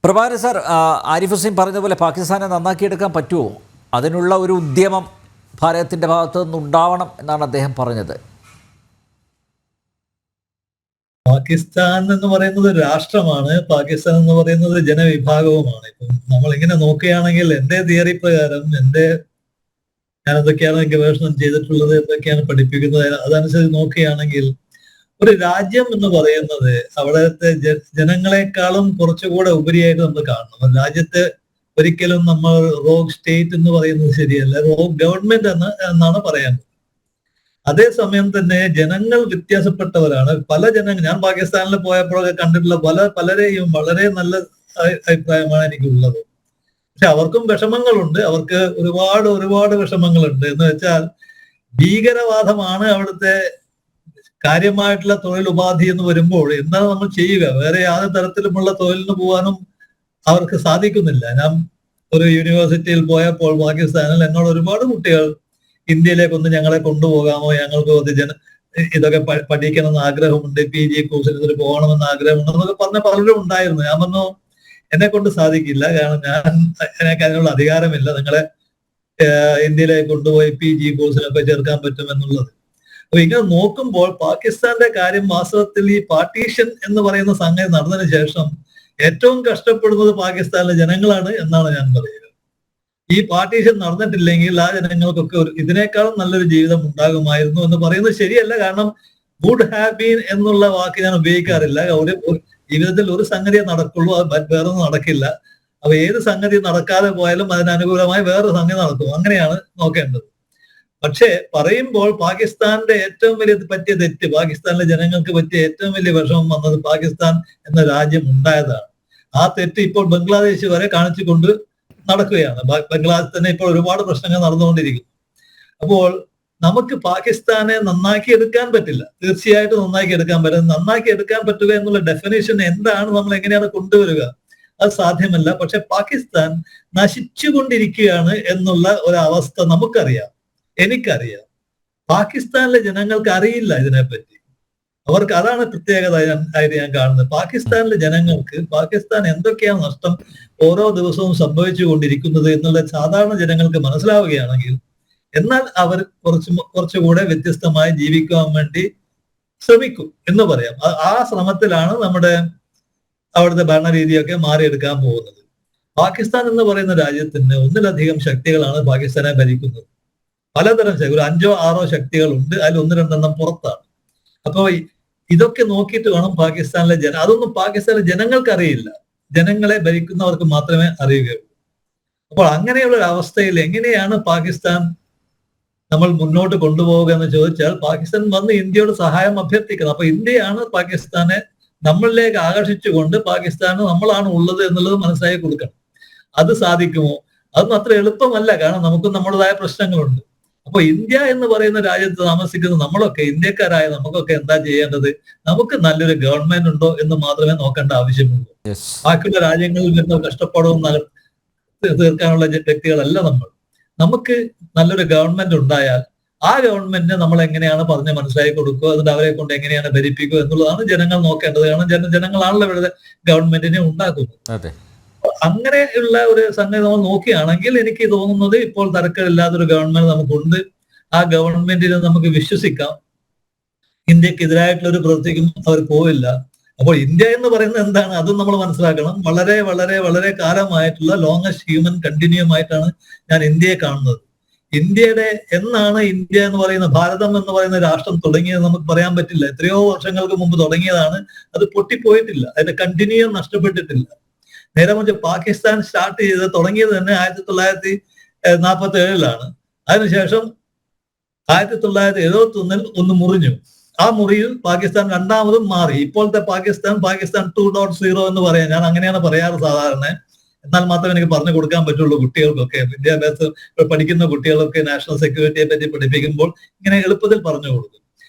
Prabhakaran sir, Arif Hussain പറഞ്ഞതുപോലെ പാകിസ്ഥാനെ നന്നാക്കിയെടുക്കാൻ പറ്റുമോ? അതിനുള്ള ഒരു ഉദ്യമം ഭാരതത്തിൻ്റെ ഭാഗത്തു നിന്നുണ്ടാവണം എന്നാണ് അദ്ദേഹം പറഞ്ഞത്. പാകിസ്ഥാൻ എന്ന് പറയുന്നത് രാഷ്ട്രമാണ്, പാകിസ്ഥാൻ എന്ന് പറയുന്നത് ജനവിഭാഗവുമാണ്. ഇപ്പം നമ്മളിങ്ങനെ നോക്കുകയാണെങ്കിൽ എന്റെ തിയറി പ്രകാരം ഞാൻ എന്തൊക്കെയാണ് ഗവേഷണം ചെയ്തിട്ടുള്ളത്, എന്തൊക്കെയാണ് പഠിപ്പിക്കുന്നത്, അതനുസരിച്ച് നോക്കുകയാണെങ്കിൽ ഒരു രാജ്യം എന്ന് പറയുന്നത് അവിടുത്തെ ജനങ്ങളെക്കാളും കുറച്ചുകൂടെ ഉപരിയായിട്ട് നമ്മൾ കാണണം. ഒരു രാജ്യത്തെ ഒരിക്കലും നമ്മൾ റോഗ് സ്റ്റേറ്റ് എന്ന് പറയുന്നത് ശരിയല്ല, റോഗ് ഗവൺമെന്റ് എന്നാണ് പറയാൻ. അതേസമയം തന്നെ ജനങ്ങൾ വ്യത്യാസപ്പെട്ടവരാണ്. ഞാൻ പാകിസ്ഥാനിൽ പോയപ്പോഴൊക്കെ കണ്ടിട്ടുള്ള പലരെയും വളരെ നല്ല അഭിപ്രായമാണ് എനിക്കുള്ളത്. പക്ഷെ അവർക്കും വിഷമങ്ങളുണ്ട്, അവർക്ക് ഒരുപാട് വിഷമങ്ങളുണ്ട്. എന്ന് വെച്ചാൽ ഭീകരവാദമാണ് അവിടുത്തെ കാര്യമായിട്ടുള്ള തൊഴിലുപാധി എന്ന് വരുമ്പോൾ എന്താണ് നമ്മൾ ചെയ്യുക? വേറെ യാതൊരു തരത്തിലുമുള്ള തൊഴിലിന് പോകാനും അവർക്ക് സാധിക്കുന്നില്ല. ഞാൻ ഒരു യൂണിവേഴ്സിറ്റിയിൽ പോയപ്പോൾ പാകിസ്ഥാനിൽ എന്നോട് ഒരുപാട് കുട്ടികൾ ഇന്ത്യയിലേക്കൊന്ന് ഞങ്ങളെ കൊണ്ടുപോകാമോ, ഞങ്ങൾക്ക് ഇതൊക്കെ പഠിക്കണമെന്ന് ആഗ്രഹമുണ്ട്, PG കോഴ്സിൽ ഇതിൽ പോകണമെന്ന് ആഗ്രഹമുണ്ട് എന്നൊക്കെ പറഞ്ഞ പലരും ഉണ്ടായിരുന്നു. ഞാൻ പറഞ്ഞു എന്നെ കൊണ്ട് സാധിക്കില്ല, കാരണം എനിക്ക് അതിനുള്ള അധികാരമില്ല നിങ്ങളെ ഇന്ത്യയിലേക്ക് കൊണ്ടുപോയി PG കോഴ്സിലൊക്കെ ചേർക്കാൻ പറ്റുമെന്നുള്ളത്. അപ്പൊ ഇങ്ങനെ നോക്കുമ്പോൾ പാകിസ്ഥാന്റെ കാര്യം വാസ്തവത്തിൽ ഈ പാർട്ടീഷൻ എന്ന് പറയുന്ന സംഗതി നടന്നതിന് ശേഷം ഏറ്റവും കഷ്ടപ്പെടുന്നത് പാകിസ്ഥാനിലെ ജനങ്ങളാണ് എന്നാണ് ഞാൻ പറയുക. ഈ പാർട്ടീഷൻ നടന്നിട്ടില്ലെങ്കിൽ ആ ജനങ്ങൾക്കൊക്കെ ഇതിനേക്കാളും നല്ലൊരു ജീവിതം ഉണ്ടാകുമായിരുന്നു എന്ന് പറയുന്നത് ശരിയല്ല. കാരണം വുഡ് ഹാവ് ബീൻ എന്നുള്ള വാക്ക് ഞാൻ ഉപയോഗിക്കാറില്ല. ജീവിതത്തിൽ ഒരു സംഗതിയെ നടക്കുള്ളൂ, അത് വേറൊന്നും നടക്കില്ല. അപ്പൊ ഏത് സംഗതി നടക്കാതെ പോയാലും അതിനനുകൂലമായി വേറൊരു സംഗതി നടക്കും. അങ്ങനെയാണ് നോക്കേണ്ടത്. പക്ഷെ പറയുമ്പോൾ പാകിസ്ഥാന്റെ ഏറ്റവും വലിയ പറ്റിയ തെറ്റ്, പാകിസ്ഥാനിലെ ജനങ്ങൾക്ക് പറ്റിയ ഏറ്റവും വലിയ വിഷമം വന്നത് പാകിസ്ഥാൻ എന്ന രാജ്യം ഉണ്ടായതാണ്. ആ തെറ്റ് ഇപ്പോൾ ബംഗ്ലാദേശ് വരെ കാണിച്ചുകൊണ്ട് നടക്കുകയാണ്. ബംഗ്ലാദേശ് തന്നെ ഇപ്പോൾ ഒരുപാട് പ്രശ്നങ്ങൾ നടന്നുകൊണ്ടിരിക്കുന്നു. അപ്പോൾ നമുക്ക് പാകിസ്ഥാനെ നന്നാക്കി എടുക്കാൻ പറ്റില്ല, തീർച്ചയായിട്ടും നന്നാക്കി എടുക്കാൻ പറ്റില്ല. നന്നാക്കി എടുക്കാൻ പറ്റുക എന്നുള്ള ഡെഫിനേഷൻ എന്താണ്, നമ്മൾ എങ്ങനെയാണ് കൊണ്ടുവരിക, അത് സാധ്യമല്ല. പക്ഷെ പാകിസ്ഥാൻ നശിച്ചുകൊണ്ടിരിക്കുകയാണ് എന്നുള്ള ഒരവസ്ഥ നമുക്കറിയാം, എനിക്കറിയാം. പാകിസ്ഥാനിലെ ജനങ്ങൾക്ക് അറിയില്ല ഇതിനെപ്പറ്റി. അവർക്ക് അതാണ് പ്രത്യേകത ആയിട്ട് ഞാൻ കാണുന്നത്. പാകിസ്ഥാനിലെ ജനങ്ങൾക്ക് പാകിസ്ഥാൻ എന്തൊക്കെയാണ് നഷ്ടം ഓരോ ദിവസവും സംഭവിച്ചു കൊണ്ടിരിക്കുന്നത് എന്നുള്ള സാധാരണ ജനങ്ങൾക്ക് മനസ്സിലാവുകയാണെങ്കിൽ എന്നാൽ അവർ കുറച്ചുകൂടെ വ്യത്യസ്തമായി ജീവിക്കാൻ വേണ്ടി ശ്രമിക്കും എന്ന് പറയാം. ആ ശ്രമത്തിലാണ് അവിടുത്തെ ഭരണരീതിയൊക്കെ മാറിയെടുക്കാൻ പോകുന്നത്. പാകിസ്ഥാൻ എന്ന് പറയുന്ന രാജ്യത്തിന് ഒന്നിലധികം ശക്തികളാണ് പാകിസ്ഥാനെ ഭരിക്കുന്നത്. പലതരം ശക്തി, ഒരു 5-6 ശക്തികളുണ്ട്, അതിൽ 1-2 പുറത്താണ്. അപ്പൊ ഇതൊക്കെ നോക്കിയിട്ട് വേണം പാകിസ്ഥാനിലെ അതൊന്നും പാകിസ്ഥാനിലെ ജനങ്ങൾക്ക് അറിയില്ല, ജനങ്ങളെ ഭരിക്കുന്നവർക്ക് മാത്രമേ അറിയുകയുള്ളൂ. അപ്പോൾ അങ്ങനെയുള്ള ഒരു അവസ്ഥയിൽ എങ്ങനെയാണ് പാകിസ്ഥാൻ നമ്മൾ മുന്നോട്ട് കൊണ്ടുപോവുക എന്ന് ചോദിച്ചാൽ പാകിസ്ഥാൻ വന്ന് ഇന്ത്യയോട് സഹായം അഭ്യർത്ഥിക്കണം. അപ്പൊ ഇന്ത്യയാണ് പാകിസ്ഥാനെ നമ്മളിലേക്ക് ആകർഷിച്ചുകൊണ്ട് പാകിസ്ഥാന് നമ്മളാണ് ഉള്ളത് എന്നുള്ളത് മനസ്സിലാക്കി കൊടുക്കണം. അത് സാധിക്കുമോ? അതൊന്നും അത്ര എളുപ്പമല്ല, കാരണം നമുക്കും നമ്മുടേതായ പ്രശ്നങ്ങളുണ്ട്. അപ്പൊ ഇന്ത്യ എന്ന് പറയുന്ന രാജ്യത്ത് താമസിക്കുന്ന നമ്മളൊക്കെ, ഇന്ത്യക്കാരായ നമുക്കൊക്കെ എന്താ ചെയ്യേണ്ടത്? നമുക്ക് നല്ലൊരു ഗവൺമെന്റ് ഉണ്ടോ എന്ന് മാത്രമേ നോക്കേണ്ട ആവശ്യമുള്ളൂ. ബാക്കിയുള്ള രാജ്യങ്ങളിൽ വരുന്ന കഷ്ടപ്പാടവും തീർക്കാനുള്ള വ്യക്തികളല്ല നമ്മൾ. നമുക്ക് നല്ലൊരു ഗവൺമെന്റ് ഉണ്ടായാൽ ആ ഗവൺമെന്റിനെ നമ്മൾ എങ്ങനെയാണ് പറഞ്ഞ് മനസ്സിലാക്കി കൊടുക്കുക, എന്നിട്ട് അവരെ കൊണ്ട് എങ്ങനെയാണ് ഭരിപ്പിക്കുക എന്നുള്ളതാണ് ജനങ്ങൾ നോക്കേണ്ടത്. കാരണം ജനങ്ങളാണല്ലോ ഇവരുടെ ഗവൺമെന്റിനെ ഉണ്ടാക്കുന്നത്. അങ്ങനെയുള്ള ഒരു സംഗതി നമ്മൾ നോക്കുകയാണെങ്കിൽ എനിക്ക് തോന്നുന്നത് ഇപ്പോൾ തർക്കമില്ലാത്തൊരു ഗവൺമെന്റ് നമുക്കുണ്ട്. ആ ഗവൺമെന്റിനെ നമുക്ക് വിശ്വസിക്കാം. ഇന്ത്യക്കെതിരായിട്ടുള്ള ഒരു പ്രവൃത്തിക്കും അവർ പോവില്ല. അപ്പോൾ ഇന്ത്യ എന്ന് പറയുന്നത് എന്താണ്, അതും നമ്മൾ മനസ്സിലാക്കണം. വളരെ വളരെ വളരെ കാലമായിട്ടുള്ള ലോങ്ങസ്റ്റ് ഹ്യൂമൻ കണ്ടിന്യൂം ആയിട്ടാണ് ഞാൻ ഇന്ത്യയെ കാണുന്നത്. എന്നാണ് ഇന്ത്യ എന്ന് പറയുന്ന, ഭാരതം എന്ന് പറയുന്ന രാഷ്ട്രം തുടങ്ങിയത് നമുക്ക് പറയാൻ പറ്റില്ല. എത്രയോ വർഷങ്ങൾക്ക് മുമ്പ് തുടങ്ങിയതാണ്, അത് പൊട്ടിപ്പോയിട്ടില്ല, അതിന്റെ കണ്ടിന്യൂം നഷ്ടപ്പെട്ടിട്ടില്ല. നേരെ മറിച്ച് പാകിസ്ഥാൻ തുടങ്ങിയത് തന്നെ 1947 അതിനുശേഷം 1971 ഒന്ന് മുറിഞ്ഞു. ആ മുറിയിൽ പാകിസ്ഥാൻ രണ്ടാമതും മാറി. ഇപ്പോഴത്തെ പാകിസ്ഥാൻ 2.0 എന്ന് പറയാം. ഞാൻ അങ്ങനെയാണ് പറയാറ് സാധാരണ. എന്നാൽ മാത്രമേ എനിക്ക് പറഞ്ഞു കൊടുക്കാൻ പറ്റുള്ളൂ കുട്ടികൾക്കൊക്കെ. വിദ്യാഭ്യാസം പഠിക്കുന്ന കുട്ടികളൊക്കെ നാഷണൽ സെക്യൂരിറ്റിയെ പറ്റി പഠിപ്പിക്കുമ്പോൾ ഇങ്ങനെ എളുപ്പത്തിൽ പറഞ്ഞു കൊടുക്കും.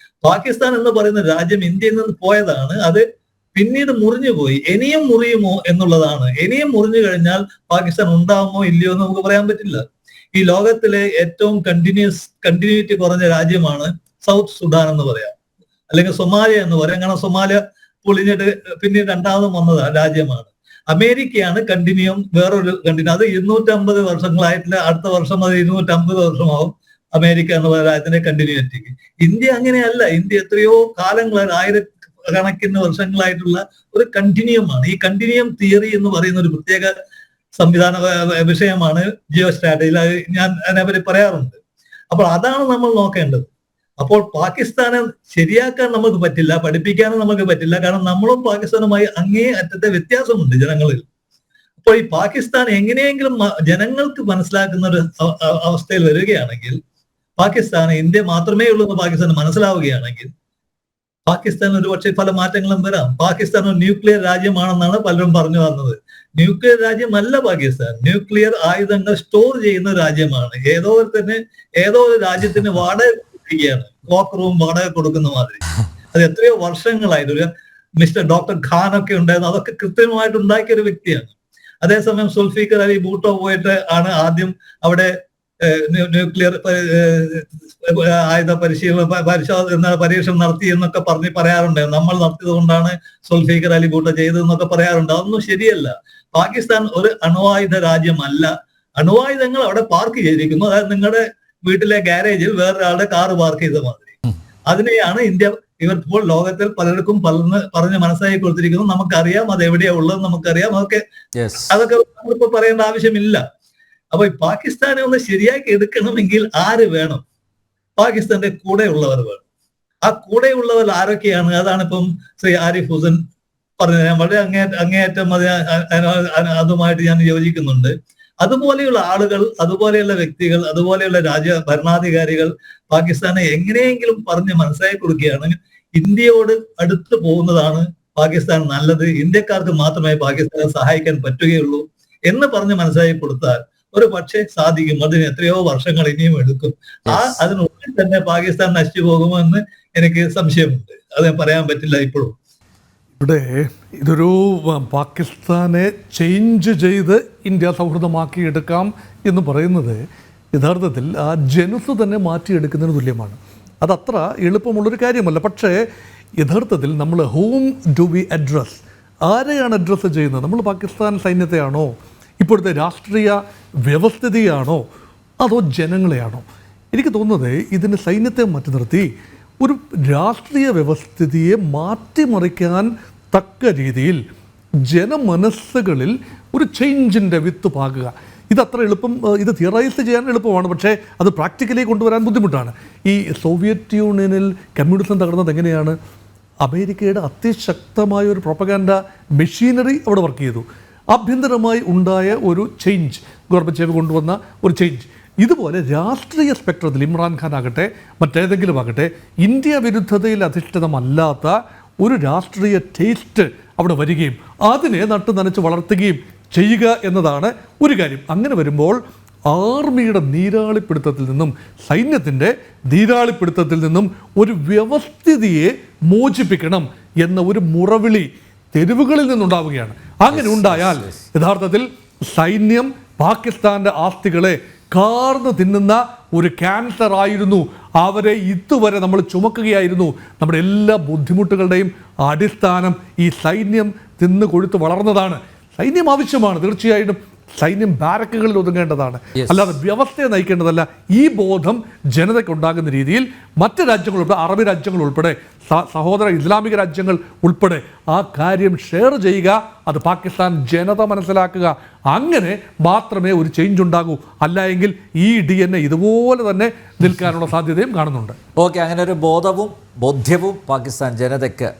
പാകിസ്ഥാൻ എന്ന് പറയുന്ന രാജ്യം ഇന്ത്യയിൽ നിന്ന് പോയതാണ്, അത് പിന്നീട് മുറിഞ്ഞുപോയി. ഇനിയും മുറിയുമോ എന്നുള്ളതാണ്. ഇനിയും മുറിഞ്ഞു കഴിഞ്ഞാൽ പാകിസ്ഥാൻ ഉണ്ടാവുമോ ഇല്ലയോ എന്ന് നമുക്ക് പറയാൻ പറ്റില്ല. ഈ ലോകത്തിലെ ഏറ്റവും കണ്ടിന്യൂറ്റി കുറഞ്ഞ രാജ്യമാണ് സൗത്ത് സുഡാൻ എന്ന് പറയാം, അല്ലെങ്കിൽ സൊമാലിയ എന്ന് പറയാം. കാരണം സൊമാലിയ പൊളിഞ്ഞിട്ട് പിന്നീട് രണ്ടാമതും വന്നത് രാജ്യമാണ്. അമേരിക്കയാണ് കണ്ടിന്യൂം വേറൊരു കണ്ടിന്യൂ. അത് 250 വർഷങ്ങളായിട്ടില്ല. അടുത്ത വർഷം അത് 250 വർഷമാവും അമേരിക്ക എന്നുള്ള രാജ്യത്തിന്റെ കണ്ടിന്യൂറ്റിക്ക്. ഇന്ത്യ അങ്ങനെയല്ല. ഇന്ത്യ എത്രയോ കാലങ്ങളായി, ആയിരക്കണക്കിന് വർഷങ്ങളായിട്ടുള്ള ഒരു കണ്ടിന്യൂമാണ്. ഈ കണ്ടിന്യൂം തിയറി എന്ന് പറയുന്ന ഒരു പ്രത്യേക സംവിധാന വിഷയമാണ് ജിയോ സ്ട്രാറ്റജിയിൽ. ഞാൻ അതിനെപ്പറ്റി പറയാറുണ്ട്. അപ്പോൾ അതാണ് നമ്മൾ നോക്കേണ്ടത്. അപ്പോൾ പാകിസ്ഥാനെ ശരിയാക്കാൻ നമുക്ക് പറ്റില്ല, പഠിപ്പിക്കാനും നമുക്ക് പറ്റില്ല. കാരണം നമ്മളും പാകിസ്ഥാനുമായി അങ്ങേ അറ്റത്തെ വ്യത്യാസമുണ്ട് ജനങ്ങളിൽ. അപ്പോൾ ഈ പാകിസ്ഥാൻ എങ്ങനെയെങ്കിലും ജനങ്ങൾക്ക് മനസ്സിലാക്കുന്ന ഒരു അവസ്ഥയിൽ വരികയാണെങ്കിൽ, പാകിസ്ഥാൻ ഇന്ത്യ മാത്രമേ ഉള്ളൂ എന്ന് പാകിസ്ഥാൻ മനസ്സിലാവുകയാണെങ്കിൽ, പാകിസ്ഥാൻ ഒരുപക്ഷെ പല മാറ്റങ്ങളും വരാം. പാകിസ്ഥാൻ ഒരു ന്യൂക്ലിയർ രാജ്യമാണെന്നാണ് പലരും പറഞ്ഞു വന്നത്. ന്യൂക്ലിയർ രാജ്യമല്ല പാകിസ്ഥാൻ. ന്യൂക്ലിയർ ആയുധങ്ങൾ സ്റ്റോർ ചെയ്യുന്ന രാജ്യമാണ്. ഏതോ ഒരു രാജ്യത്തിന് വാടക കൊടുക്കുകയാണ്, ക്ലോക്ക് റൂം വാടക കൊടുക്കുന്ന മാതിരി. അത് എത്രയോ വർഷങ്ങളായിട്ട് ഒരു മിസ്റ്റർ ഡോക്ടർ ഖാൻ ഒക്കെ ഉണ്ടായിരുന്നു. അതൊക്കെ കൃത്യമായിട്ട് ഉണ്ടാക്കിയ ഒരു വ്യക്തിയാണ്. അതേസമയം സുൽഫിക്കർ അലി ഭൂട്ടോ പോയിട്ട് ആണ് ആദ്യം അവിടെ ന്യൂക്ലിയർ ആയുധ പരീക്ഷണം നടത്തി എന്നൊക്കെ പറയാറുണ്ട്. നമ്മൾ നടത്തിയത് കൊണ്ടാണ് സുൽഫിക്കർ അലി ഭൂട്ടോ ചെയ്തതെന്നൊക്കെ പറയാറുണ്ട്. അതൊന്നും ശരിയല്ല. പാകിസ്ഥാൻ ഒരു അണ്വായുധ രാജ്യമല്ല. അണ്വായുധങ്ങൾ അവിടെ പാർക്ക് ചെയ്തിരിക്കുന്നു. അതായത് നിങ്ങളുടെ വീട്ടിലെ ഗാരേജിൽ വേറൊരാളുടെ കാറ് പാർക്ക് ചെയ്ത മാതിരി. അതിനെയാണ് ഇന്ത്യ ഇവർക്കിപ്പോൾ ലോകത്തിൽ പലർക്കും പറഞ്ഞ് മനസ്സിലാക്കി കൊടുത്തിരിക്കുന്നു. നമുക്കറിയാം അത് എവിടെയാ ഉള്ളത്, നമുക്കറിയാം. അതൊക്കെ നമ്മളിപ്പോ പറയേണ്ട ആവശ്യമില്ല. അപ്പൊ ഈ പാകിസ്ഥാനെ ഒന്ന് ശരിയാക്കി എടുക്കണമെങ്കിൽ ആര് വേണം? പാകിസ്ഥാന്റെ കൂടെയുള്ളവർ വേണം. ആ കൂടെയുള്ളവർ ആരൊക്കെയാണ്? അതാണ് ഇപ്പം ശ്രീ ആരിഫ് ഹുസൈൻ പറഞ്ഞത്. ഞാൻ വളരെ അങ്ങേയറ്റം അതുമായിട്ട് ഞാൻ യോജിക്കുന്നുണ്ട്. അതുപോലെയുള്ള ആളുകൾ, അതുപോലെയുള്ള വ്യക്തികൾ, അതുപോലെയുള്ള ഭരണാധികാരികൾ പാകിസ്ഥാനെ എങ്ങനെയെങ്കിലും പറഞ്ഞ് മനസ്സിലാക്കി കൊടുക്കുകയാണെങ്കിൽ ഇന്ത്യയോട് അടുത്ത് പോകുന്നതാണ് പാകിസ്ഥാൻ നല്ലത്. ഇന്ത്യക്കാർക്ക് മാത്രമേ പാകിസ്ഥാനെ സഹായിക്കാൻ പറ്റുകയുള്ളൂ എന്ന് പറഞ്ഞ് മനസ്സിലാക്കി കൊടുത്താൽ ഒരു പക്ഷേ സാധിക്കും. അതിന് എത്രയോ വർഷങ്ങൾ ഇനിയും എടുക്കും. അതിനുള്ളിൽ തന്നെ പാകിസ്ഥാൻ നശിച്ചു പോകുമോ എന്ന് എനിക്ക് സംശയമുണ്ട്. അത് പറയാൻ പറ്റില്ല ഇപ്പോഴും. ഇവിടെ ഇതൊരു പാകിസ്ഥാനെ ചേഞ്ച് ചെയ്ത് ഇന്ത്യ സൗഹൃദമാക്കിയെടുക്കാം എന്ന് പറയുന്നത് യഥാർത്ഥത്തിൽ ആ ജനുസ് തന്നെ മാറ്റിയെടുക്കുന്നതിന് തുല്യമാണ്. അതത്ര എളുപ്പമുള്ളൊരു കാര്യമല്ല. പക്ഷേ യഥാർത്ഥത്തിൽ നമ്മൾ ഹൂം ഡു വി അഡ്രസ്, ആരെയാണ് അഡ്രസ്സ് ചെയ്യുന്നത്? നമ്മൾ പാകിസ്ഥാൻ സൈന്യത്തെയാണോ, ഇപ്പോഴത്തെ രാഷ്ട്രീയ വ്യവസ്ഥിതിയാണോ, അതോ ജനങ്ങളെയാണോ? എനിക്ക് തോന്നുന്നത് ഇതിന് സൈന്യത്തെ മാറ്റി നിർത്തി ഒരു രാഷ്ട്രീയ വ്യവസ്ഥിതിയെ മാറ്റിമറിക്കാൻ തക്ക രീതിയിൽ ജനമനസ്സുകളിൽ ഒരു ചേഞ്ചിൻ്റെ വിത്ത് പാകുക. ഇതത്ര എളുപ്പം, ഇത് തിയറൈസ് ചെയ്യാൻ എളുപ്പമാണ്. പക്ഷേ അത് പ്രാക്ടിക്കലി കൊണ്ടുവരാൻ ബുദ്ധിമുട്ടാണ്. ഈ സോവിയറ്റ് യൂണിയനിൽ കമ്മ്യൂണിസം തകർന്നത് എങ്ങനെയാണ്? അമേരിക്കയുടെ അതിശക്തമായ ഒരു പ്രൊപ്പഗാൻഡ മെഷീനറി അവിടെ വർക്ക് ചെയ്തു. ആഭ്യന്തരമായി ഉണ്ടായ ഒരു ചേഞ്ച്, ഗോർബച്ചേവ് കൊണ്ടുവന്ന ഒരു ചേഞ്ച്. ഇതുപോലെ രാഷ്ട്രീയ സ്പെക്ട്രത്തിൽ ഇമ്രാൻഖാൻ ആകട്ടെ മറ്റേതെങ്കിലും ആകട്ടെ ഇന്ത്യ വിരുദ്ധതയിൽ അധിഷ്ഠിതമല്ലാത്ത ഒരു രാഷ്ട്രീയ ടേസ്റ്റ് അവിടെ വരികയും അതിനെ നട്ടു നനച്ച് വളർത്തുകയും ചെയ്യുക എന്നതാണ് ഒരു കാര്യം. അങ്ങനെ വരുമ്പോൾ ആർമിയുടെ നീരാളിപ്പിടുത്തത്തിൽ നിന്നും, സൈന്യത്തിൻ്റെ നീരാളിപ്പിടുത്തത്തിൽ നിന്നും ഒരു വ്യവസ്ഥിതിയെ മോചിപ്പിക്കണം എന്ന ഒരു മുറവിളി തെരുവുകളിൽ നിന്നുണ്ടാവുകയാണ്. അങ്ങനെ ഉണ്ടായാൽ യഥാർത്ഥത്തിൽ സൈന്യം പാകിസ്ഥാന്റെ ആസ്തികളെ കാർന്ന് തിന്നുന്ന ഒരു ക്യാൻസർ ആയിരുന്നു. അവരെ ഇതുവരെ നമ്മൾ ചുമക്കുകയായിരുന്നു. നമ്മുടെ എല്ലാ ബുദ്ധിമുട്ടുകളുടെയും അടിസ്ഥാനം ഈ സൈന്യം തിന്ന് കൊഴുത്ത് വളർന്നതാണ്. സൈന്യം ആവശ്യമാണ്, തീർച്ചയായിട്ടും സൈന്യം ബാരക്കുകളിൽ ഒതുങ്ങേണ്ടതാണ്, അല്ലാതെ വ്യവസ്ഥയെ നയിക്കേണ്ടതല്ല. ഈ ബോധം ജനതയ്ക്കുണ്ടാകുന്ന രീതിയിൽ മറ്റ് രാജ്യങ്ങൾ ഉൾപ്പെടെ, അറബ് രാജ്യങ്ങൾ ഉൾപ്പെടെ, സഹോദര ഇസ്ലാമിക രാജ്യങ്ങൾ ഉൾപ്പെടെ ആ കാര്യം ഷെയർ ചെയ്യുക. അത് പാകിസ്ഥാൻ ജനത മനസ്സിലാക്കുക. അങ്ങനെ മാത്രമേ ഒരു ചേഞ്ച് ഉണ്ടാകൂ. അല്ല എങ്കിൽ ഈ DNA ഇതുപോലെ തന്നെ നിൽക്കാനുള്ള സാധ്യതയും കാണുന്നുണ്ട്. ഓക്കെ, അങ്ങനെ ഒരു ബോധ്യവും പാകിസ്ഥാൻ ജനതയ്ക്ക്